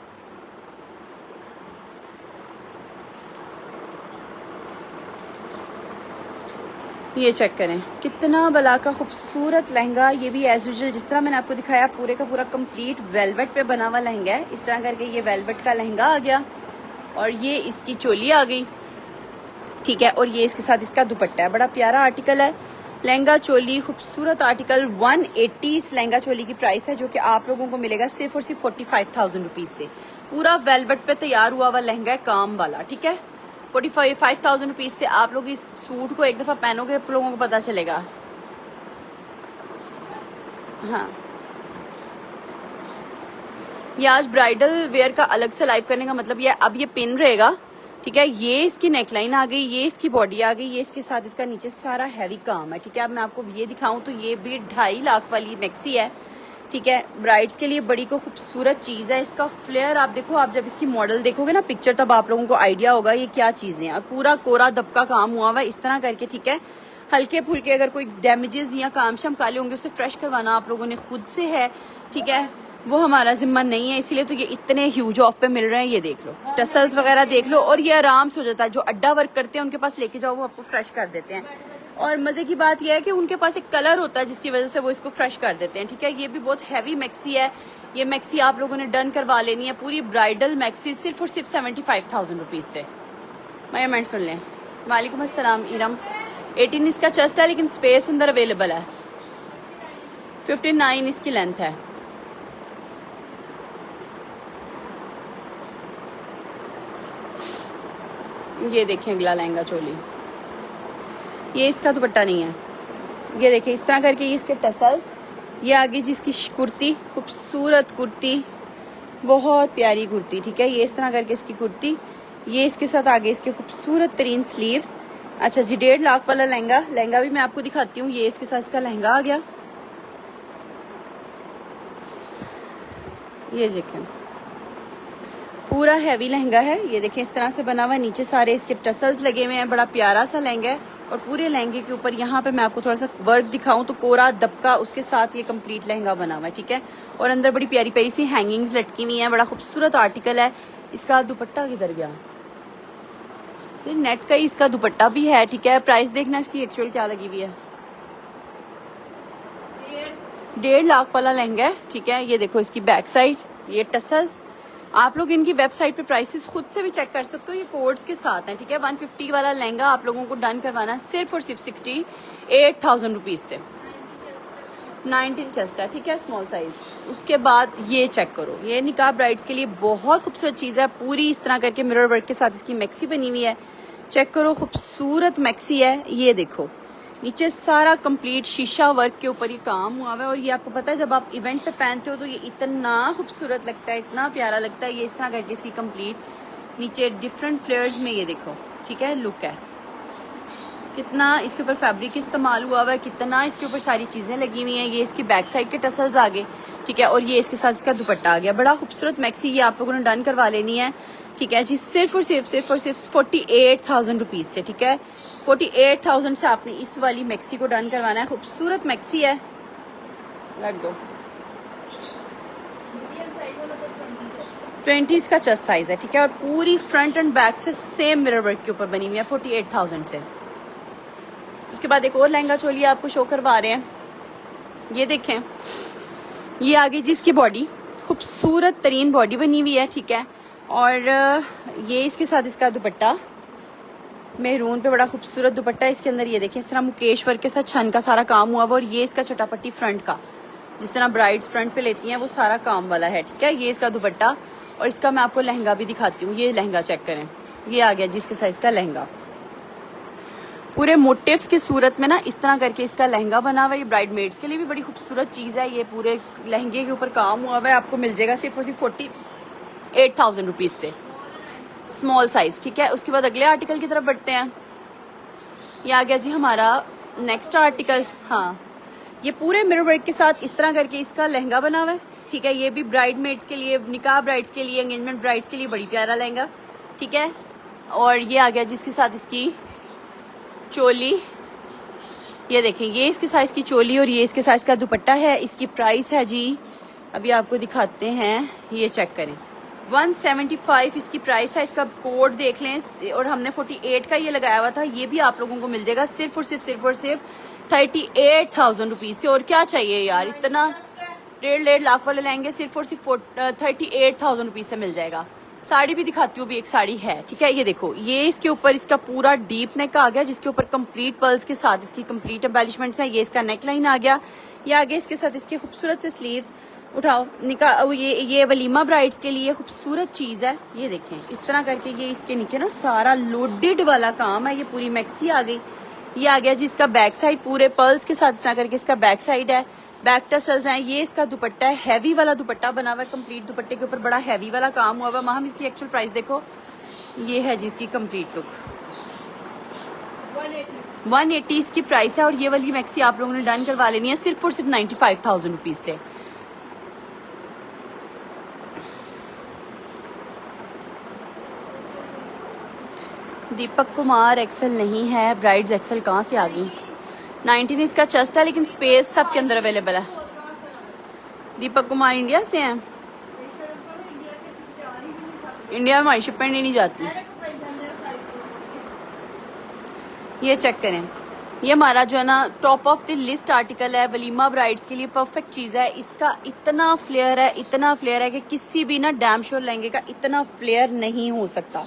Speaker 1: ये चेक करें कितना बला का खूबसूरत लहंगा। ये भी एज यूजुअल जिस तरह मैंने आपको दिखाया पूरे का पूरा कंप्लीट वेलवेट पे बना हुआ लहंगा है। इस तरह करके ये वेलवेट का लहंगा आ गया और ये इसकी चोली आ गई, ठीक है, और ये इसके साथ इसका दुपट्टा है। बड़ा प्यारा आर्टिकल है, लहंगा चोली खूबसूरत आर्टिकल। 180 इस लहंगा चोली की प्राइस है, जो कि आप लोगों को मिलेगा सिर्फ और सिर्फ 45,000 रुपीज से। पूरा वेलवेट पे तैयार हुआ हुआ लहंगा है, काम वाला, ठीक है। 45,000 रुपीज से आप लोग इस सूट को एक दफा पहनोगे, आप लोगों को पता चलेगा। हाँ, ये आज ब्राइडल वेयर का अलग से लाइव करने का मतलब ये अब ये पिन रहेगा, ठीक है। ये इसकी नेकलाइन आ गई, ये इसकी बॉडी आ गई, ये इसके साथ इसका नीचे सारा हैवी काम है, ठीक है। अब मैं आपको ये दिखाऊं तो ये भी 2.5 लाख वाली मैक्सी है, ठीक है। ब्राइड्स के लिए बड़ी को खूबसूरत चीज़ है। इसका फ्लेयर आप देखो, आप जब इसकी मॉडल देखोगे ना पिक्चर, तब आप लोगों को आइडिया होगा ये क्या चीज़ें हैं। पूरा कोरा दबका काम हुआ हुआ है इस तरह करके, ठीक है। हल्के फुल्के अगर कोई डैमेजेस या काम शाम काले होंगे उसे फ्रेश करवाना आप लोगों ने खुद से है, ठीक है, वो हमारा जिम्मा नहीं है। इसीलिए तो ये इतने ह्यूज ऑफ पे मिल रहे हैं। ये देख लो, टसल्स वगैरह देख लो, और ये आराम से हो जाता है। जो अड्डा वर्क करते हैं उनके पास लेके जाओ, वो आपको फ्रेश कर देते हैं। और मजे की बात यह है कि उनके पास एक कलर होता है जिसकी वजह से वो इसको फ्रेश कर देते हैं, ठीक है। ये भी बहुत हैवी मैक्सी है। ये मैक्सी आप लोगों ने डन करवा लेनी है, पूरी ब्राइडल मैक्सी सिर्फ और सिर्फ 75,000 रुपीज से। मेजरमेंट सुन लें। वालेकुम अस्सलाम इरम। 18 इसका चेस्ट है, लेकिन स्पेस अंदर अवेलेबल है। 59 इसकी लेंथ है। ये देखें अगला लहंगा चोली, ये इसका दुपट्टा नहीं है। ये देखें इस तरह करके ये इसके टसल्स, ये आगे जिसकी कुर्ती, खूबसूरत कुर्ती, बहुत प्यारी कुर्ती, ठीक है। ये इस तरह करके इसकी कुर्ती, ये इसके साथ आगे इसके खूबसूरत तरीन स्लीव्स। अच्छा जी, 1.5 लाख वाला लहंगा, लहंगा भी मैं आपको दिखाती हूँ। ये इसके साथ इसका लहंगा आ गया, ये देखें पूरा हैवी लहंगा है। ये देखें इस तरह से बना हुआ है, नीचे सारे इसके टसल्स लगे हुए हैं। बड़ा प्यारा सा लहंगा है। और पूरे लहंगे के ऊपर यहाँ पे मैं आपको थोड़ा सा वर्क दिखाऊं तो कोरा दबका उसके साथ ये कंप्लीट लहंगा बना हुआ है, ठीक है। और अंदर बड़ी प्यारी प्यारी सी हैंगिंग्स लटकी हुई हैं। बड़ा खूबसूरत आर्टिकल है। इसका दुपट्टा किधर गया? नेट का ही इसका दुपट्टा भी है, ठीक है। प्राइस देखना इसकी एक्चुअल क्या लगी हुई है। 1.5 लाख वाला लहंगा है, ठीक है। ये देखो इसकी बैक साइड, ये टसल्स। आप लोग इनकी वेबसाइट पे प्राइसेस खुद से भी चेक कर सकते हो, ये कोड्स के साथ हैं, ठीक है। 150 वाला लहंगा आप लोगों को डन करवाना है सिर्फ और सिर्फ 68,000 रुपीज से। 19 चेस्ट है, ठीक है, स्मॉल साइज। उसके बाद ये चेक करो, ये निकाह ब्राइड्स के लिए बहुत खूबसूरत चीज़ है। पूरी इस तरह करके मिरर वर्क के साथ इसकी मैक्सी बनी हुई है। चेक करो, खूबसूरत मैक्सी है। ये देखो नीचे सारा कंप्लीट शीशा वर्क के ऊपर ये काम हुआ है। और ये आपको पता है जब आप इवेंट पे पहनते हो तो ये इतना खूबसूरत लगता है, इतना प्यारा लगता है। ये इस तरह करके इसकी कंप्लीट नीचे डिफरेंट फ्लेयर्स में ये देखो, ठीक है, लुक है। कितना इसके ऊपर फैब्रिक इस्तेमाल हुआ है, कितना इसके ऊपर सारी चीज़ें लगी हुई हैं। ये इसकी बैक साइड के टसल्स आ गए, ठीक है। और ये इसके साथ इसका दुपट्टा आ गया। बड़ा खूबसूरत मैक्सी ये आप लोगों ने डन करवा लेनी है, ठीक है जी। सिर्फ और सिर्फ 48,000 रुपीज से, ठीक है। 48,000 से आपने इस वाली मैक्सी को डन करवाना है। खूबसूरत मैक्सी है, रख दो। 20 इसका चेस्ट साइज है, ठीक है। और पूरी फ्रंट एंड बैक से सेम मिरर वर्क के ऊपर बनी हुई है 48,000 से। उसके बाद एक और लहंगा चोली आपको शो करवा रहे हैं। ये देखें, ये आगे जिसकी बॉडी खूबसूरत तरीन बॉडी बनी हुई है, ठीक है। और ये इसके साथ इसका दुपट्टा मेहरून पे, बड़ा खूबसूरत दुपट्टा है। इसके अंदर ये देखें इस तरह मुकेश वर्क के साथ छन का सारा काम हुआ हुआ। और ये इसका चटापट्टी फ्रंट का, जिस तरह ब्राइड्स फ्रंट पे लेती हैं वो सारा काम वाला है, ठीक है। ये इसका दुपट्टा, और इसका मैं आपको लहंगा भी दिखाती हूँ। ये लहंगा चेक करें, ये आ गया जिसके साइज का लहंगा। पूरे मोटिव्स की सूरत में ना इस तरह करके इसका लहंगा बना हुआ है। ये ब्राइड मेड्स के लिए भी बड़ी खूबसूरत चीज़ है। ये पूरे लहंगे के ऊपर काम हुआ हुआ है। आपको मिल जाएगा सिर्फ और सिर्फ 8,000 रुपीज से, स्मॉल साइज। ठीक है, उसके बाद अगले आर्टिकल की तरफ बढ़ते हैं। ये आ गया जी हमारा नेक्स्ट आर्टिकल। हाँ, ये पूरे मिरर वर्क के साथ इस तरह करके इसका लहंगा बना हुआ है। ठीक है, ये भी ब्राइड मेड्स के लिए, निकाह ब्राइड्स के लिए, एंगेजमेंट ब्राइड्स के लिए बड़ी प्यारा लहंगा। ठीक है, और ये आ गया जिसके साथ इसकी चोली। ये देखें, ये इसके साइज की चोली और ये इसके साइज का दुपट्टा है। इसकी प्राइस है जी, अभी आपको दिखाते हैं, ये चेक करें, 175 इसकी प्राइस है। इसका कोड देख लें, और हमने 48 का ये लगाया हुआ था। ये भी आप लोगों को मिल जाएगा सिर्फ और सिर्फ 38,000 रुपीज से। और क्या चाहिए यार, इतना 1.5 लाख वाले लेंगे, सिर्फ और सिर्फ 38,000 रुपीज से मिल जाएगा। साड़ी भी दिखाती हूँ, भी एक साड़ी है। ठीक है, ये देखो, ये इसके ऊपर इसका पूरा डीप नेक आ गया, जिसके ऊपर कंप्लीट पर्ल्स के साथ इसकी कंप्लीट एम्बेलिशमेंट्स हैं। ये इसका नेक लाइन आ गया, ये आगे इसके साथ इसके खूबसूरत से स्लीव्स। उठाओ, निकाह, ये वलीमा ब्राइड्स के लिए खूबसूरत चीज है। ये देखें, इस तरह करके ये इसके नीचे ना सारा लोडेड वाला काम है। ये पूरी मैक्सी आ गई। ये आ गया जिसका बैक साइड पूरे पर्ल्स के साथ इस तरह करके इसका बैक साइड है, बैक टसल्स हैं। ये इसका दुपट्टा है, हैवी वाला दुपट्टा बना हुआ है, कंप्लीट दुपट्टे के ऊपर बड़ा हैवी वाला काम हुआ हुआ है। हम इसकी एक्चुअल प्राइस देखो, ये है जिसकी कंप्लीट लुक 180 इसकी प्राइस है। और ये वाली मैक्सी आप लोगों ने डन करवा लेनी है सिर्फ और सिर्फ 95,000 रुपीज से। दीपक कुमार एक्सेल नहीं है, ब्राइड्स एक्सेल कहाँ से आ गई? 19 इसका चेस्ट है, लेकिन स्पेस सबके अंदर अवेलेबल है। दीपक कुमार इंडिया से हैं। इंडिया में हमारी शिपमेंट नहीं जाती। ये चेक करें, ये हमारा जो है ना top of the list article है, वलीमा ब्राइड्स के लिए परफेक्ट चीज है। इसका इतना फ्लेयर है, इतना फ्लेयर है कि किसी भी ना डैम श्योर लहंगे का इतना फ्लेयर नहीं हो सकता।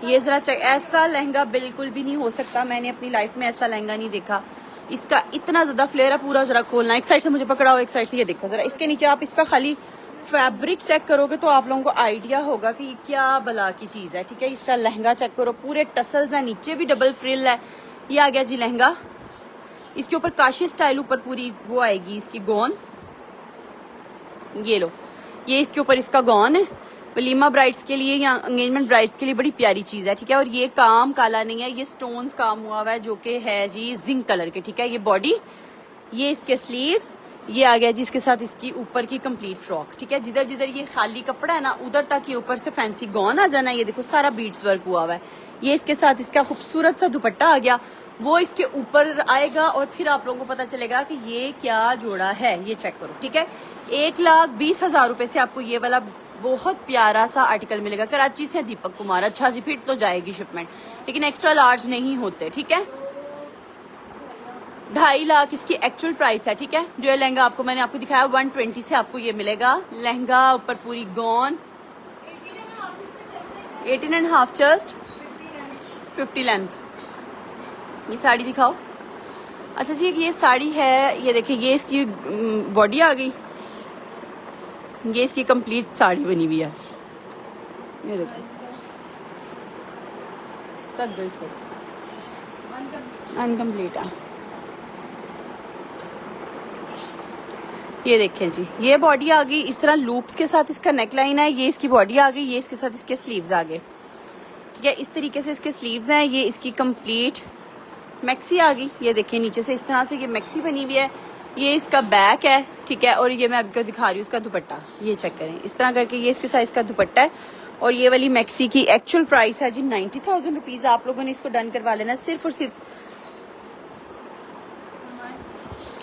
Speaker 1: ये जरा चेक, ऐसा लहंगा बिल्कुल भी नहीं हो सकता। मैंने अपनी लाइफ में ऐसा लहंगा नहीं देखा। इसका इतना ज्यादा फ्लेयर है, पूरा जरा खोलना, एक साइड से मुझे पकड़ाओ, एक साइड से। ये देखो जरा, इसके नीचे आप इसका खाली फैब्रिक चेक करोगे तो आप लोगों को आइडिया होगा कि ये क्या बला की चीज है। ठीक है, इसका लहंगा चेक करो, पूरे टसल्स है, नीचे भी डबल फ्रिल है। ये आ गया जी लहंगा। इसके ऊपर काशी स्टाइल ऊपर पूरी वो आएगी इसकी गौन। ये लो, ये इसके ऊपर इसका गौन है। वलीमा ब्राइड्स के लिए या एंगेजमेंट ब्राइड्स के लिए बड़ी प्यारी चीज है। ठीक है, और ये काम काला नहीं है, ये स्टोन्स काम हुआ हुआ है, जो कि है जी जिंक कलर के। ठीक है, ये बॉडी, ये इसके स्लीव्स, ये आ गया जी इसके साथ इसकी ऊपर की कंप्लीट फ्रॉक। ठीक है, जिधर जिधर ये खाली कपड़ा है ना, उधर तक ये ऊपर से फैंसी गौन आ जाना। ये देखो सारा बीड्स वर्क हुआ हुआ है। ये इसके साथ इसका खूबसूरत सा दुपट्टा आ गया, वो इसके ऊपर आएगा, और फिर आप लोगों को पता चलेगा कि ये क्या जोड़ा है। ये चेक करो। ठीक है, 1,20,000 रुपए से आपको ये वाला बहुत प्यारा सा आर्टिकल मिलेगा। कराची से दीपक कुमार। अच्छा जी, फिर तो जाएगी शिपमेंट, लेकिन एक्स्ट्रा लार्ज नहीं होते। ठीक है, 2.5 लाख इसकी एक्चुअल प्राइस है। ठीक है, जो ये लहंगा आपको मैंने आपको दिखाया 120 से आपको ये मिलेगा। लहंगा ऊपर पूरी गौन, 18.5 चेस्ट, 50 लेंथ। ये साड़ी दिखाओ। अच्छा जी, ये साड़ी है, ये देखिए, ये इसकी बॉडी आ गई, ये इसकी कंप्लीट साड़ी बनी हुई है। ये देखो, रख दो इसको, अनकम्प्लीट है। ये देखें जी, ये बॉडी आ गई इस तरह लूप्स के साथ, इसका नेक लाइन है। ये इसकी बॉडी आ गई, ये इसके साथ इसके स्लीव्स आ गए। ठीक है, इस तरीके से इसके स्लीव्स हैं। ये इसकी कंप्लीट मैक्सी आ गई। ये देखें, नीचे से इस तरह से ये मैक्सी बनी हुई है। ये इसका बैक है। ठीक है, और ये मैं आपको दिखा रही हूँ इसका दुपट्टा। ये चेक करें, इस तरह करके ये इसके साइज का दुपट्टा है। और ये वाली मैक्सी की एक्चुअल प्राइस है जी 90,000 रुपीज। आप लोगों ने इसको डन करवा लेना सिर्फ और सिर्फ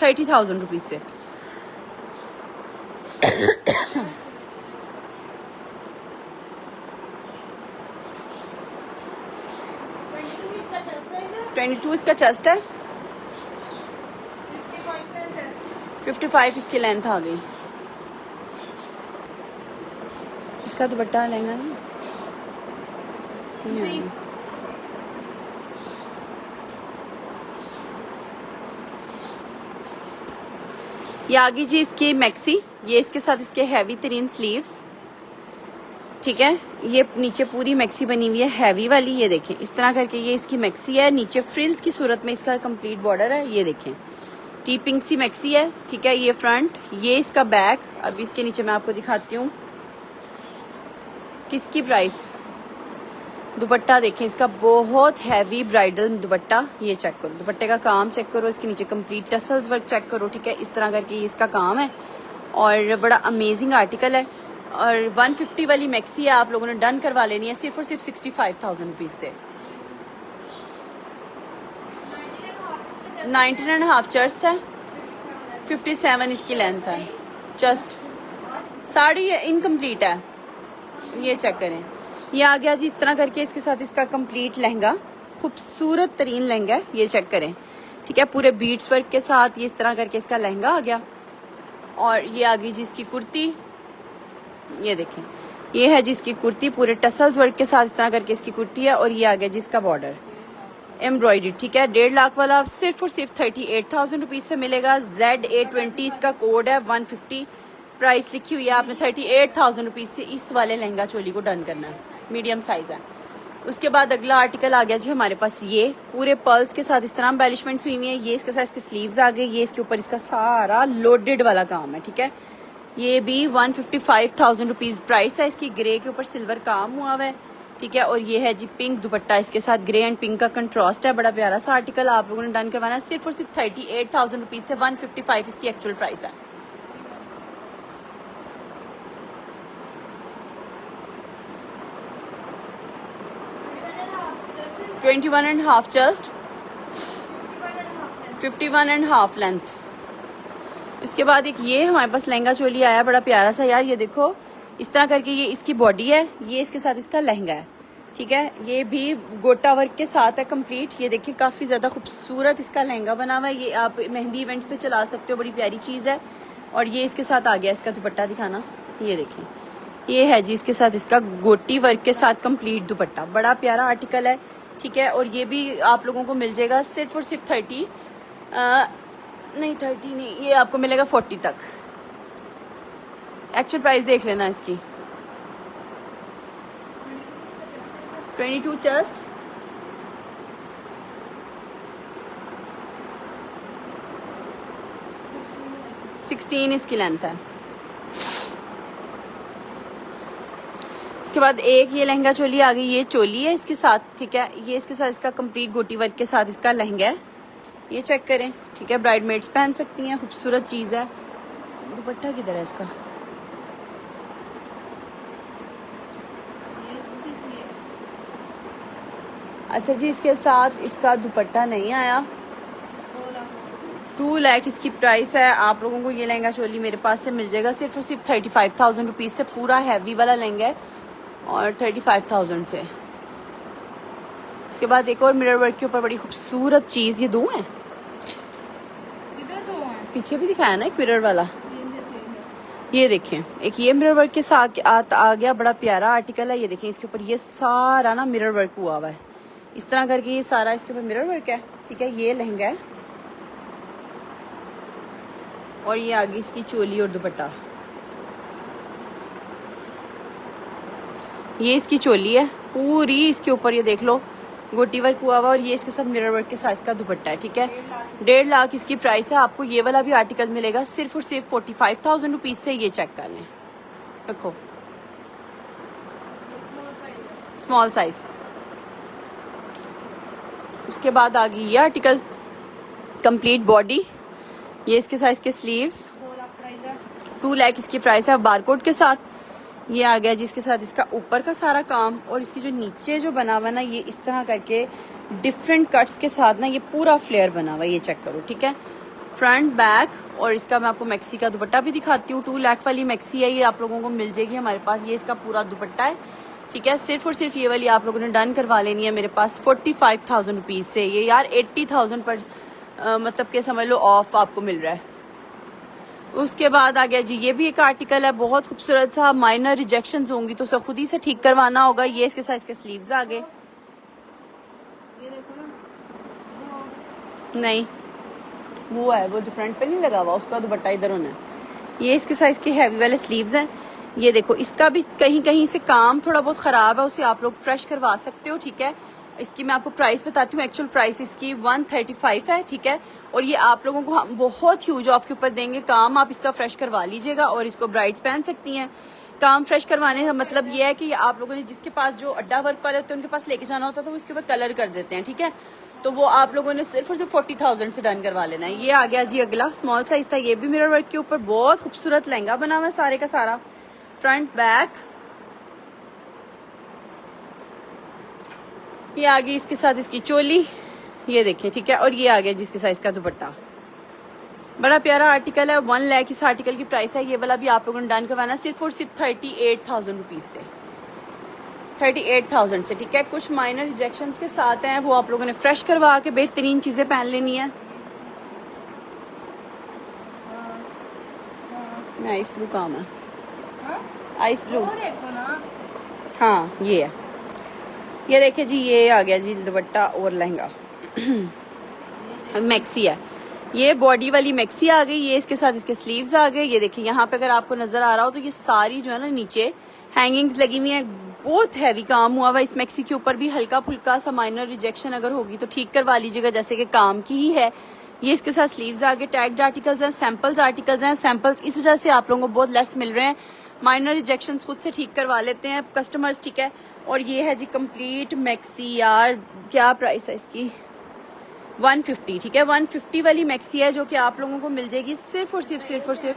Speaker 1: 30,000 रुपीज से। टू इसका चेस्ट है, 55 इसकी लेंथ आ गई। इसका दुपट्टा लहंगा नहीं। ये आ गई जी इसकी मैक्सी। ये इसके साथ इसके हैवी तरीन स्लीव्स। ठीक है, ये नीचे पूरी मैक्सी बनी हुई है हैवी वाली। ये देखें, इस तरह करके ये इसकी मैक्सी है। नीचे फ्रिल्स की सूरत में इसका कंप्लीट बॉर्डर है। ये देखें, टी पिंक सी मैक्सी है। ठीक है, ये फ्रंट, ये इसका बैक। अब इसके नीचे मैं आपको दिखाती हूँ। किसकी प्राइस? दुपट्टा देखें इसका, बहुत हैवी ब्राइडल दुपट्टा। ये चेक करो, दुपट्टे का काम चेक करो, इसके नीचे कंप्लीट टसल्स वर्क चेक करो, ठीक है। इस तरह करके ये इसका काम है और बड़ा अमेजिंग आर्टिकल है। और 150 वाली मैक्सी है, आप लोगों ने डन करवा लेनी है सिर्फ और सिर्फ 65,000 रुपीज से। 19.5 चर्च है, 57 इसकी लेंथ है। जस्ट साड़ी इनकम्प्लीट है, ये चेक करें। ये आ गया जी इस तरह करके, इसके साथ इसका कंप्लीट लहंगा, खूबसूरत तरीन लहंगा है, ये चेक करें, ठीक है। पूरे बीट्स वर्क के साथ ये इस तरह करके इसका लहंगा आ गया। और ये आ गई जी इसकी कुर्ती, ये देखें, ये है जिसकी कुर्ती पूरे टसल्स वर्क के साथ इस तरह करके इसकी कुर्ती है। और ये आ गया जिसका बॉर्डर एम्ब्रॉयडरी, ठीक है। 1.5 लाख वाला सिर्फ और सिर्फ 38,000 रुपीज से मिलेगा। ZA20 इसका कोड है, 150 प्राइस लिखी हुई है। आपने 38,000 रुपीज से इस वाले लहंगा चोली को डन करना है, मीडियम साइज है। उसके बाद अगला आर्टिकल आ गया जी हमारे पास, ये पूरे पर्ल्स के साथ इस तरह एम्बेलिशमेंट्स हुई हुई है। ये इसके साथ इसके स्लीव्स आ गए, ये इसके ऊपर इसका सारा लोडेड वाला काम है, ठीक है। ये भी 155,000 रुपीज प्राइस है इसकी। ग्रे के ऊपर सिल्वर काम हुआ हुआ है, ठीक है। और ये है जी पिंक दुपट्टा, इसके साथ ग्रे एंड पिंक का कंट्रास्ट है। बड़ा प्यारा सा आर्टिकल आप लोगों ने डन करवाना है सिर्फ और सिर्फ 38,000 रुपीज से। 155 इसकी एक्चुअल प्राइस है। Twenty 1.5 chest, 51.5 length. इसके बाद एक ये हमारे पास लहंगा चोली आया बड़ा प्यारा सा यार, ये देखो इस तरह करके, ये इसकी बॉडी है, ये इसके साथ इसका लहंगा है, ठीक है। ये भी गोटा वर्क के साथ है कंप्लीट। ये देखिए काफी ज्यादा खूबसूरत इसका लहंगा बना हुआ है, ये आप मेहंदी इवेंट्स पे चला सकते हो, बड़ी प्यारी चीज है। और ये इसके साथ आ गया इसका दुपट्टा, दिखाना, ये देखें, ये है जी इसके साथ इसका गोटी वर्क के साथ कंप्लीट दुपट्टा, बड़ा प्यारा आर्टिकल है, ठीक है। और ये भी आप लोगों को मिल जाएगा सिर्फ और सिर्फ 30 नहीं, ये आपको मिलेगा 40 तक। एक्चुअल प्राइस देख लेना इसकी। 22 चेस्ट, 16 इसकी लेंथ है। उसके बाद एक ये लहंगा चोली आ गई, ये चोली है इसके साथ, ठीक है। ये इसके साथ इसका कंप्लीट गोटी वर्क के साथ इसका लहंगा है, ये चेक करें, ठीक है। ब्राइडमेड्स पहन सकती हैं, खूबसूरत चीज है। दुपट्टा किधर है इसका? अच्छा जी, इसके साथ इसका दुपट्टा नहीं आया। 2 लाख इसकी प्राइस है। आप लोगों को ये लहंगा चोली मेरे पास से मिल जाएगा सिर्फ और सिर्फ 35,000 रुपीज से। पूरा हैवी वाला लहंगा है और 35,000 से। इसके बाद एक और मिरर वर्क के ऊपर बड़ी खूबसूरत चीज, ये 2 हैं, पीछे भी दिखाया ना एक मिरर वाला, ये देखें, एक ये मिरर वर्क के साथ आ गया, बड़ा प्यारा आर्टिकल है। ये देखें इसके ऊपर ये सारा ना मिरर वर्क हुआ हुआ है, इस तरह करके ये सारा इसके ऊपर मिरर वर्क है, ठीक है। ये लहंगा है और ये आगे इसकी चोली और दुपट्टा, ये इसकी चोली है पूरी, इसके ऊपर ये देख लो गोटी वर्क हुआ हुआ और ये इसके साथ मिरर वर्क के साथ इसका दुपट्टा है, ठीक है। 1.5 लाख इसकी प्राइस है। आपको ये वाला भी आर्टिकल मिलेगा सिर्फ और सिर्फ 45,000 रुपीज से। ये चेक कर लें, रखो, स्मॉल साइज। उसके बाद आ गई ये आर्टिकल, कंप्लीट बॉडी, ये इसके साथ इसके स्लीव्स, 2 लाख इसकी प्राइस है बारकोड के साथ। ये आ गया जिसके साथ इसका ऊपर का सारा काम और इसकी जो नीचे जो बना हुआ ना, ये इस तरह करके डिफरेंट कट्स के साथ ना ये पूरा फ्लेयर बना हुआ है, ये चेक करो, ठीक है। फ्रंट बैक, और इसका मैं आपको मैक्सी का दुपट्टा भी दिखाती हूँ। 2 लाख वाली मैक्सी है, ये आप लोगों को मिल जाएगी हमारे पास। ये इसका पूरा दुपट्टा है, ठीक है। सिर्फ और सिर्फ ये वाली आप लोगों ने डन करवा लेनी है मेरे पास 45,000 रुपीज से। ये यार 80,000 पर मतलब के समझ लो ऑफ आपको मिल रहा है। उसके बाद आ गया जी ये भी एक आर्टिकल है, बहुत खूबसूरत सा। माइनर रिजेक्शंस होंगी तो उसे खुद ही से ठीक करवाना होगा। ये इसके साथ इसके स्लीव्स आ गए, ये देखो ना, नहीं वो है, वो जो फ्रंट पे नहीं लगा हुआ, उसका दुपट्टा इधर होना है। ये इसके साथ इसके हैवी वाले स्लीव्स हैं। ये देखो इसका भी कहीं कहीं से काम थोड़ा बहुत खराब है, उसे आप लोग फ्रेश करवा सकते हो, ठीक है। इसकी मैं आपको प्राइस बताती हूँ। एक्चुअल प्राइस इसकी 135 है, ठीक है। और ये आप लोगों को हम बहुत ह्यूज ऑफ के ऊपर देंगे। काम आप इसका फ्रेश करवा लीजिएगा और इसको ब्राइड्स पहन सकती हैं। काम फ्रेश करवाने का मतलब ये है कि आप लोगों ने जिसके पास जो अड्डा वर्क वाले होते हैं उनके पास लेके जाना होता है तो वो इसके ऊपर कलर कर देते हैं, ठीक है। तो वो आप लोगों ने सिर्फ और सिर्फ 40,000 से डन करवा लेना है। ये आ गया जी अगला स्मॉल साइज था, ये भी मिरर वर्क के ऊपर बहुत खूबसूरत लहंगा बना हुआ है सारे का सारा, फ्रंट बैक। ये आ गई इसके साथ इसकी चोली, ये देखिए, ठीक है। और ये आ गया जिसके साइज का दुपट्टा, बड़ा प्यारा आर्टिकल है। 1 लाख इस आर्टिकल की प्राइस है। ये वाला भी आप लोगों ने डन करवाना सिर्फ और सिर्फ 38,000 रुपीज से, 38,000 से, ठीक है। कुछ माइनर रिजेक्शन के साथ हैं, वो आप लोगों ने फ्रेश करवा के बेहतरीन चीजें पहन लेनी है। आइस ब्लू काम है, आइस ब्लू, हाँ ये है। ये देखिए जी, ये आ गया जी दुपट्टा और लहंगा। मैक्सी है, ये बॉडी वाली मैक्सी आ गई। ये इसके साथ इसके स्लीव्स आ गए। ये देखिए यहाँ पे अगर आपको नजर आ रहा हो तो ये सारी जो है ना नीचे हैंगिंग्स लगी हुई है। बहुत हैवी काम हुआ हुआ इस मैक्सी के ऊपर भी। हल्का फुल्का सा माइनर रिजेक्शन अगर होगी तो ठीक करवा लीजिएगा, जैसे कि काम की ही है। ये इसके साथ स्लीव्स आ गए। टैग्ड आर्टिकल्स हैं, सैंपल्स आर्टिकल्स हैं। सैंपल्स इस वजह से आप लोगों को बहुत लेस मिल रहे हैं। माइनर रिजेक्शन खुद से ठीक करवा लेते हैं कस्टमर्स, ठीक है। और ये है जी कंप्लीट मैक्सी। यार क्या प्राइस है इसकी, 150, ठीक है। 150 वाली मैक्सी है जो कि आप लोगों को मिल जाएगी सिर्फ और सिर्फ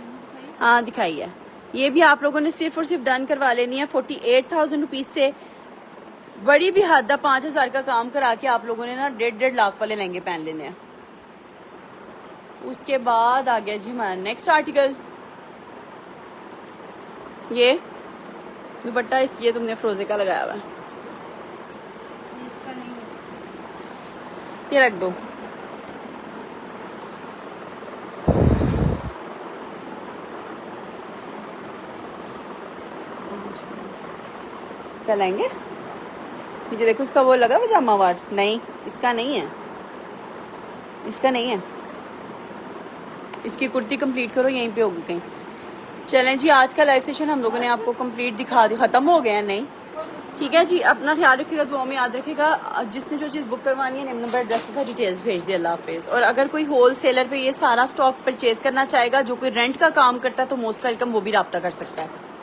Speaker 1: हाँ दिखाई है। ये भी आप लोगों ने सिर्फ और सिर्फ डन करवा लेनी है 48,000 रुपीज से। बड़ी भी हद 5,000 का काम करा के आप लोगों ने ना 1.5 लाख वाले लहंगे पहन लेने हैं। उसके बाद आ गया जी हमारा नेक्स्ट आर्टिकल, ये दुपट्टा। ये तुमने फ्रोजे का लगाया हुआ है, ये रख दो। इसका लेंगे नीचे देखो, इसका वो लगा पजामा वार, नहीं इसका नहीं है, इसका नहीं है। इसकी कुर्ती कंप्लीट करो, यहीं पे होगी कहीं। चलें जी, आज का लाइव सेशन हम लोगों ने आपको कंप्लीट दिखा दी, खत्म हो गया। नहीं ठीक है जी, अपना ख्याल रखिएगा, दुआ में याद रखिएगा। जिसने जो चीज़ बुक करवानी है नेम नंबर एड्रेस के साथ डिटेल्स भेज दिए। अल्लाह हाफिज़। और अगर कोई होल सेलर पे ये सारा स्टॉक परचेज करना चाहेगा, जो कोई रेंट का काम करता है, तो मोस्ट वेलकम, वो भी रब्ता कर सकता है।